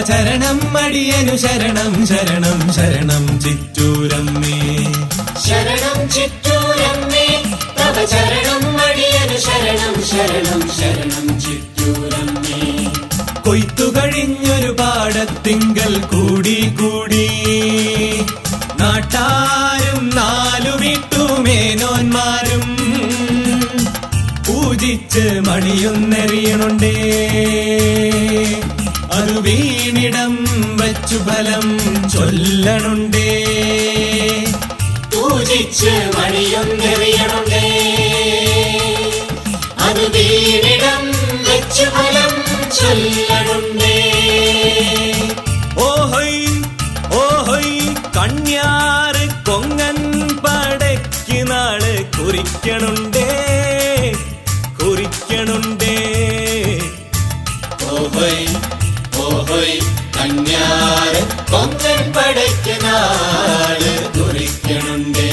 ചരണം അടിയനു ശരണം ശരണം ശരണം ചിറ്റൂരമ്മേ ശരണം ചിറ്റൂരമ്മേ തവ ചരണം അടിയനു ശരണം ശരണം ശരണം ചിറ്റൂരമ്മേ കൊയ്ത്തു കഴിഞ്ഞൊരു പാടത്തിങ്കൽ കൂടി കൂടി നാട്ടാരും നാലു വീട്ടുമേനോന്മാരും പൂജിച്ച് മണിയൊന്നെറിയണുണ്ടേ അത് വീണിടം വച്ചു ഫലം ചൊല്ലണുണ്ടേ പൂജിച്ച് മണിയൊന്നെറിയണുണ്ടേ അത് വീണിടം വച്ചു ഫലം ചൊല്ലണുണ്ടേ ഓഹോയ് ഓഹോയ് കണ്യാറ് കൊങ്ങൻ പടയ്ക്ക് നാള് കുറിക്കണുണ്ടേ കുറിക്കണുണ്ടേ ഓഹോയ് ഓഹോയ് കന്യാറ് കൊങ്ങൻ പടയ്ക്ക് നാള് കുറിക്കണുണ്ടേ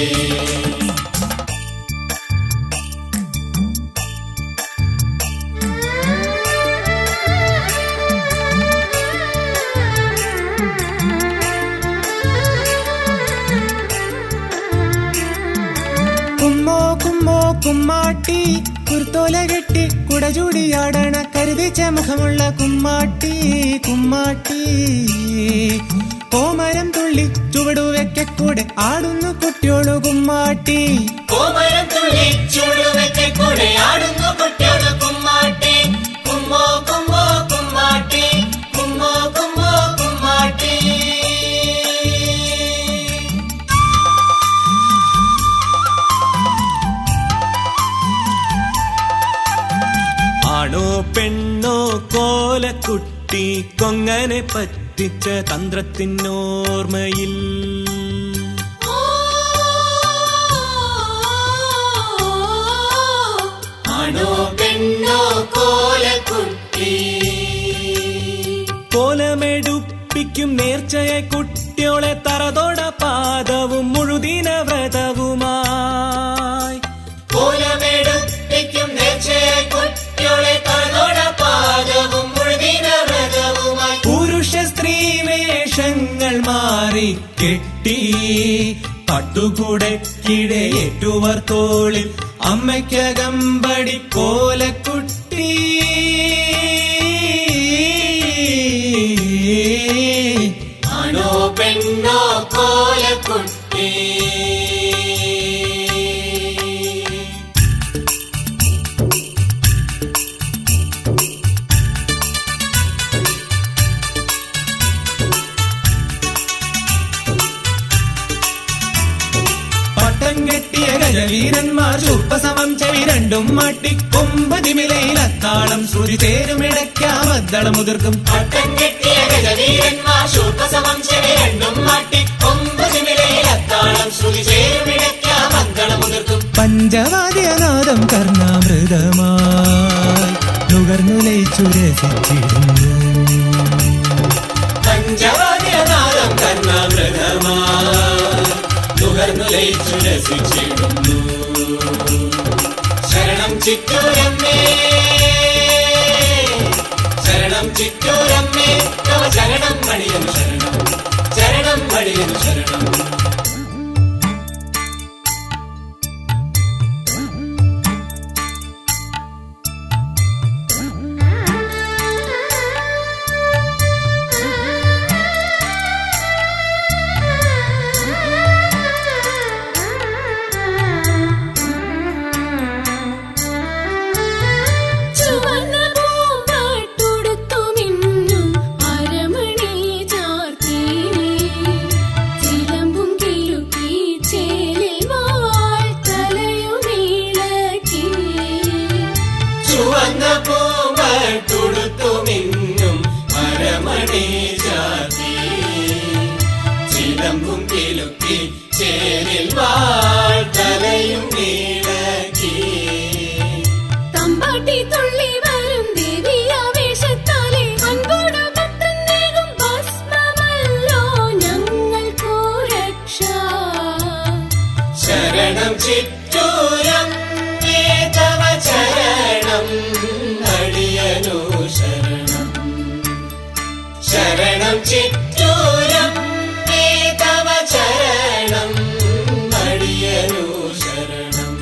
കുമ്മോ കുമ്മോ കുമ്മാട്ടി കുർത്തോല കെട്ടി കുടചൂടിയാടണ കരുതിച്ച മുഖമുള്ള കുമ്മാട്ടി കുമ്മാട്ടി കോമരം തുള്ളി ചുവടുവെക്കൂടെ ആടുന്നു കുട്ടിയോളു കുമ്മാട്ടി കോമരം തുള്ളി ചുവടുവെക്കൂടെ ആടുന്നു കുട്ടിയോളു കുമ്മാട്ടി കുമ്മോ കുമ്മോ കുമ്മാട്ടി കുമ്മോ കുമ്മോ കുമ്മാട്ടി ആണോ പെണ്ണോ കോലക്കുട്ടി കൊങ്ങനെ പറ്റിച്ച തന്ത്രത്തിനോർമ്മയിൽ ആണോ പെണ്ണോ കോലക്കുട്ടി കോലമെടുപ്പിക്കും നേർച്ചയെ കുട്ടിയോളെ തറതോട പാദവും മുഴുതിന വ്രതവുമായി കോലമെടുപ്പിക്കും നേർച്ചയെ കുട്ടിയോളെ തറതോട പാദവും മുഴുതിന വ്രതവുമായി പുരുഷ സ്ത്രീ വേഷങ്ങൾ മാറി കെട്ടി പട്ടുകൂടക്കിടയേറ്റുവർ തോളിൽ അമ്മയ്ക്കകമ്പടി കോലക്കുട്ടി ആണോ പെണ്ണോ കോലക്കുട്ടി കെട്ടിയ ഗജവീരന്മാർ ചുപ്പസമം ചെവി രണ്ടും മാട്ടി കൊമ്പതിമിലയിലത്താളം ശ്രുതി ചേരുമിടയ്ക്കാമദ്ദളം മുതിർക്കും പട്ടം കെട്ടിയ ഗജവീരന്മാർ ചുപ്പസമം ചെവി രണ്ടും മാട്ടി കൊമ്പതിമിലയിലത്താളം ശ്രുതി ചേരുമിടയ്ക്കാമദ്ദളം മുതിർക്കും പഞ്ചവാദ്യനാദം കർണാമൃതമായി നുകർന്നു ലയിച്ചു രസിച്ചിരുന്നു പഞ്ചവാദ്യനാദം കർണാമൃതമായി നുകർന്നു ലയിച്ചു രസിച്ചിടുന്നു ശരണം ചിറ്റൂരമ്മേ ശരണം ചിറ്റൂരമ്മേ തവ ശരണം അടിയനു ശരണം ശരണം അടിയനു ശരണം ും അരമണി ജാതി ചിലമ്പും കിലുക്കി ചേരിൽ വാഴ്ത്തലയും നീളക്കി തമ്പാട്ടി തുള്ളി വരും ദേവിയാവേശത്താലെ അൻപോടു ഭക്തന്നേകും ഭസ്മമല്ലോ ഞങ്ങൾക്കു രക്ഷ ശരണം ചിറ്റൂരമ്മേ തവ ശരണം അടിയനു ശരണം ശരണം ചിറ്റൂരമ്മേ തവ ചരണം അടിയനു ശരണം.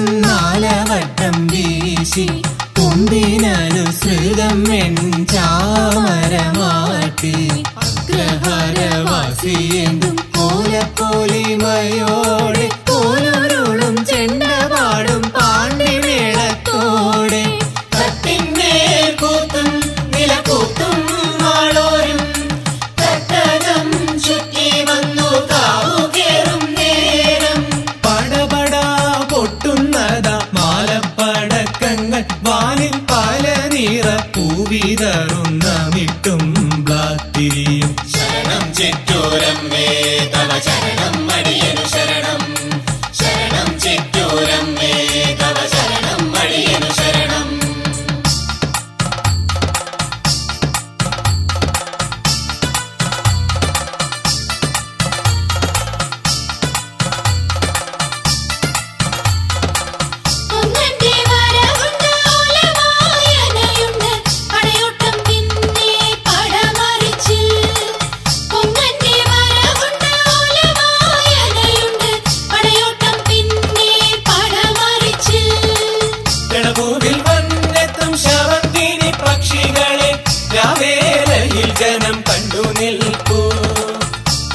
ആലപ്പുറത്തിരുന്നാലവട്ടം വീശി കൊമ്പിനനുസൃതം വെഞ്ചാമരമാട്ടി അഗ്രഹാരവാസിയെന്തും കോലപ്പോലിമയോടെ കോലൊരുളും ചെണ്ടപാടും പാണ്ടിമേളത്തോടെ തട്ടിന്മേൽ കൂത്തും നിലകൂത്തും ആളോരും തട്ടകം ചുറ്റി വന്നു കാവുകേറും നേരം പടപടാ പൊട്ടുന്നതാ മാലപ്പടക്കങ്ങൾ വാനിൽ പല നിറ പൂവിതറുന്ന മിട്ടും ബ്ലാത്തിരിയും ശരണം ചിറ്റൂരമ്മേ തവ ചരണം അടിയനു ശരണം. ശരണം ചിറ്റൂരമ്മേ തവ ശരണം അടിയനു ശരണം. പൊങ്ങന്റെ വരവുണ്ട് ഓലവായനയുണ്ട് പടയോട്ടം പിന്നെ പടമറിച്ചിൽ. പൊങ്ങന്റെ വരവുണ്ട് ഓലവായനയുണ്ട് പടയോട്ടം പിന്നെ പടമറിച്ചിൽ. ഗണഭൂവിൽ വന്നെത്തും ശവന്തിനി പക്ഷികളെ രാവേലയിൽ ജനം കണ്ടു നിൽപ്പൂ.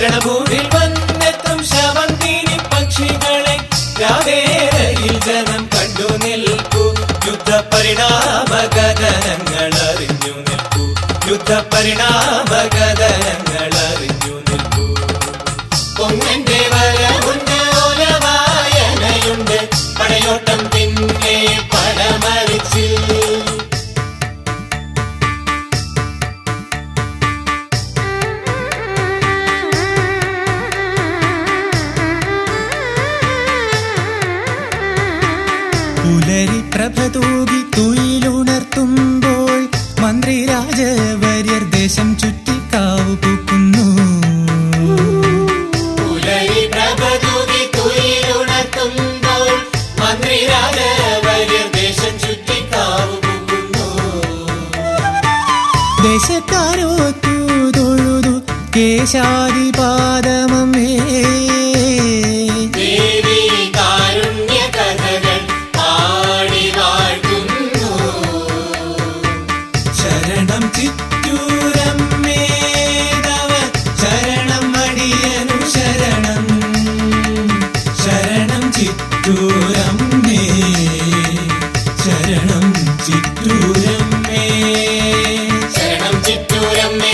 ഗണഭൂവിൽ വന്നെത്തും ശവന്തിനി പക്ഷികളെ രാവേലയിൽ ജനം കണ്ടു നിൽപ്പൂ. യുദ്ധപരിണാമകഥനങ്ങൾ അറിഞ്ഞു നിൽപ്പൂ. യുദ്ധപരിണാമകഥനങ്ങൾ അറിഞ്ഞു നിൽപ്പൂ. പൊങ്ങന്റെ വരവുണ്ട് ഓലവായനയുണ്ട് പടയോട്ടം പിന്നെ പടമറിച്ച്. പുലരി പ്രഭ തൂകി തുയിലുണർത്തുമ്പോൾ മന്ത്രി രാജവര്യർ ദേശം ചുറ്റി കാവു പൂക്കുന്നു. പുലരി പ്രഭ തൂകി തുയിലുണർത്തുമ്പോൾ മന്ത്രി രാജവര്യർ ദേശം ചുറ്റി കാവു പൂക്കുന്നു. ദേശക്കാരോത്തു തൊഴുതു കേശാദിപാദമേ ദേവി കാരുണ്യ കഥകൾ പാടി വാഴ്ത്തുന്നു. ശരണം ചിറ്റൂരമ്മേ തവ ശരണം അടിയനു ശരണം. ശരണം ചിറ്റൂരമ്മേ ശരണം ചിറ്റൂരമ്മേ ശരണം ചിറ്റൂരമ്മേ